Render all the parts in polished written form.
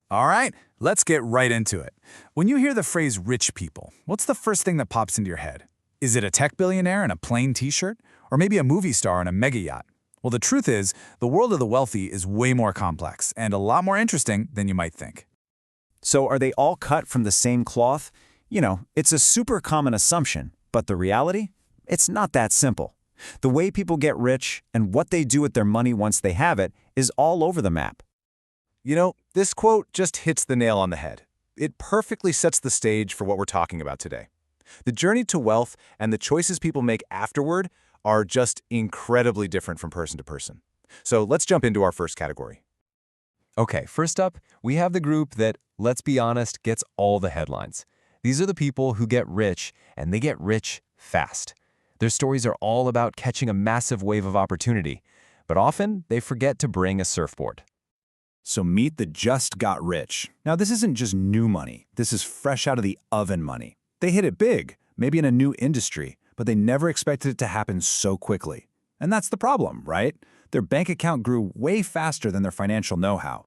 All right, let's get right into it. When you hear the phrase rich people, what's the first thing that pops into your head? Is it a tech billionaire in a plain t-shirt? Or maybe a movie star in a mega yacht? Well, the truth is, the world of the wealthy is way more complex and a lot more interesting than you might think. So are they all cut from the same cloth? It's a super common assumption, but the reality? It's not that simple. The way people get rich and what they do with their money once they have it is all over the map. This quote just hits the nail on the head. It perfectly sets the stage for what we're talking about today. The journey to wealth and the choices people make afterward are just incredibly different from person to person. So let's jump into our first category. Okay, first up, we have the group that, let's be honest, gets all the headlines. These are the people who get rich, and they get rich fast. Their stories are all about catching a massive wave of opportunity, but often they forget to bring a surfboard. So meet the just got rich. Now this isn't just new money. This is fresh out of the oven money. They hit it big, maybe in a new industry, but they never expected it to happen so quickly. And that's the problem, right? Their bank account grew way faster than their financial know-how.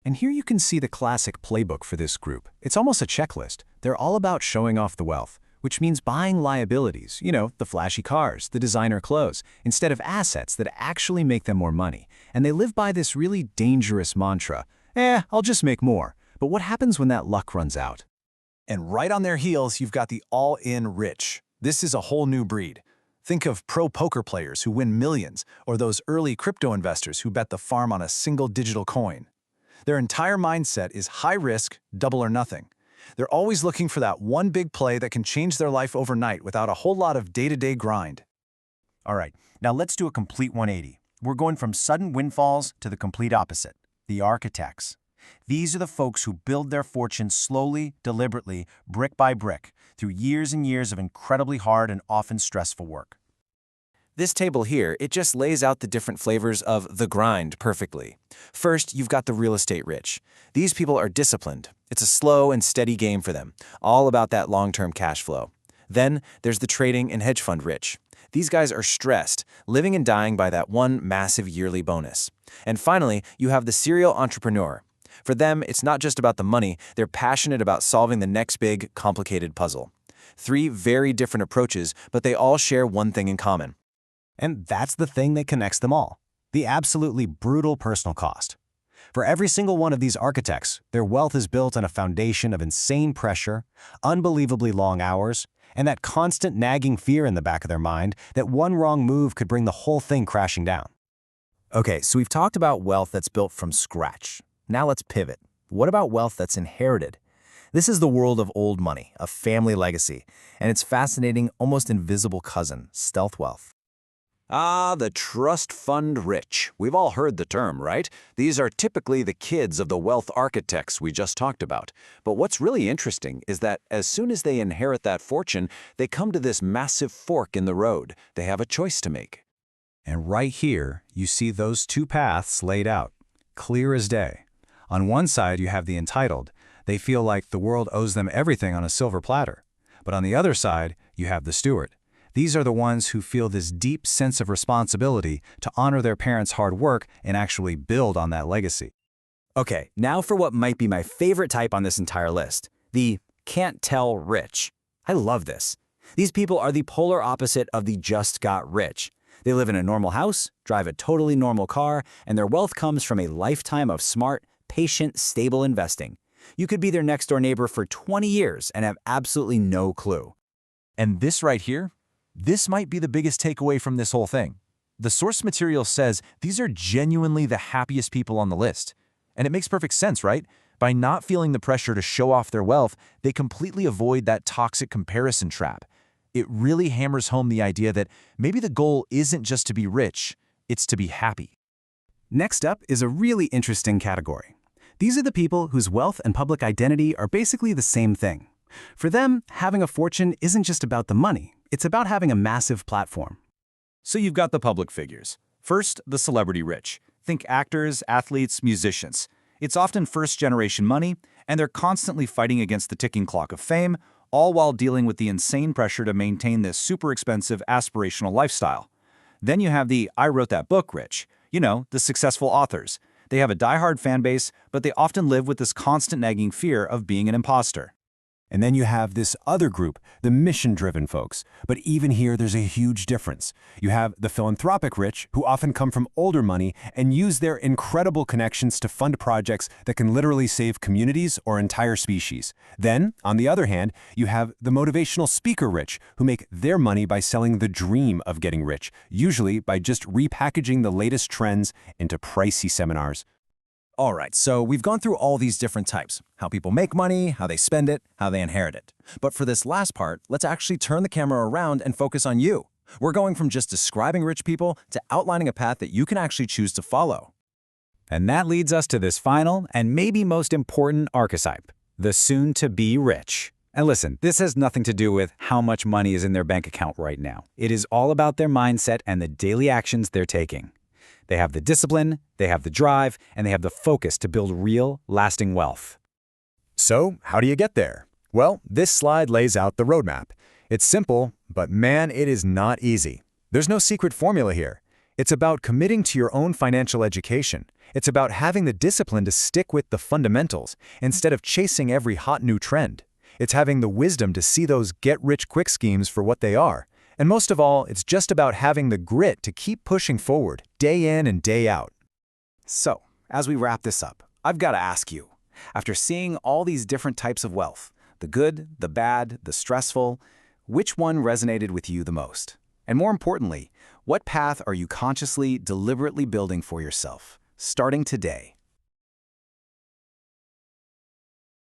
And here you can see the classic playbook for this group. It's almost a checklist. They're all about showing off the wealth, which means buying liabilities, the flashy cars, the designer clothes, instead of assets that actually make them more money. And they live by this really dangerous mantra, I'll just make more. But what happens when that luck runs out? And right on their heels, you've got the all-in rich. This is a whole new breed. Think of pro poker players who win millions, or those early crypto investors who bet the farm on a single digital coin. Their entire mindset is high risk, double or nothing. They're always looking for that one big play that can change their life overnight without a whole lot of day-to-day grind. All right, now let's do a complete 180. We're going from sudden windfalls to the complete opposite, the architects. These are the folks who build their fortune slowly, deliberately, brick by brick, through years and years of incredibly hard and often stressful work. This table here, it just lays out the different flavors of the grind perfectly. First, you've got the real estate rich. These people are disciplined. It's a slow and steady game for them, all about that long-term cash flow. Then, there's the trading and hedge fund rich. These guys are stressed, living and dying by that one massive yearly bonus. And finally, you have the serial entrepreneur. For them, it's not just about the money, they're passionate about solving the next big, complicated puzzle. Three very different approaches, but they all share one thing in common. And that's the thing that connects them all, the absolutely brutal personal cost. For every single one of these architects, their wealth is built on a foundation of insane pressure, unbelievably long hours, and that constant nagging fear in the back of their mind that one wrong move could bring the whole thing crashing down. Okay, so we've talked about wealth that's built from scratch. Now let's pivot. What about wealth that's inherited? This is the world of old money, a family legacy, and its fascinating, almost invisible cousin, stealth wealth. The trust fund rich. We've all heard the term, right? These are typically the kids of the wealth architects we just talked about. But what's really interesting is that as soon as they inherit that fortune, they come to this massive fork in the road. They have a choice to make. And right here, you see those two paths laid out, clear as day. On one side, you have the entitled. They feel like the world owes them everything on a silver platter. But on the other side, you have the steward. These are the ones who feel this deep sense of responsibility to honor their parents' hard work and actually build on that legacy. Okay, now for what might be my favorite type on this entire list, the can't tell rich. I love this. These people are the polar opposite of the just got rich. They live in a normal house, drive a totally normal car, and their wealth comes from a lifetime of smart, patient, stable investing. You could be their next-door neighbor for 20 years and have absolutely no clue. And this right here, this might be the biggest takeaway from this whole thing. The source material says these are genuinely the happiest people on the list. And it makes perfect sense, right? By not feeling the pressure to show off their wealth, they completely avoid that toxic comparison trap. It really hammers home the idea that maybe the goal isn't just to be rich, it's to be happy. Next up is a really interesting category. These are the people whose wealth and public identity are basically the same thing. For them, having a fortune isn't just about the money, it's about having a massive platform. So you've got the public figures. First, the celebrity rich. Think actors, athletes, musicians. It's often first-generation money, and they're constantly fighting against the ticking clock of fame, all while dealing with the insane pressure to maintain this super expensive aspirational lifestyle. Then you have the I wrote that book rich. The successful authors. They have a diehard fan base, but they often live with this constant nagging fear of being an imposter. And then you have this other group, the mission-driven folks. But even here, there's a huge difference. You have the philanthropic rich, who often come from older money and use their incredible connections to fund projects that can literally save communities or entire species. Then, on the other hand, you have the motivational speaker rich, who make their money by selling the dream of getting rich, usually by just repackaging the latest trends into pricey seminars. All right, so we've gone through all these different types, how people make money, how they spend it, how they inherit it. But for this last part, let's actually turn the camera around and focus on you. We're going from just describing rich people to outlining a path that you can actually choose to follow. And that leads us to this final and maybe most important archetype, the soon-to-be rich. And listen, this has nothing to do with how much money is in their bank account right now. It is all about their mindset and the daily actions they're taking. They have the discipline, they have the drive, and they have the focus to build real, lasting wealth. So, how do you get there? Well, this slide lays out the roadmap. It's simple, but man, it is not easy. There's no secret formula here. It's about committing to your own financial education. It's about having the discipline to stick with the fundamentals instead of chasing every hot new trend. It's having the wisdom to see those get-rich-quick schemes for what they are. And most of all, it's just about having the grit to keep pushing forward, day in and day out. So, as we wrap this up, I've got to ask you, after seeing all these different types of wealth, the good, the bad, the stressful, which one resonated with you the most? And more importantly, what path are you consciously, deliberately building for yourself, starting today?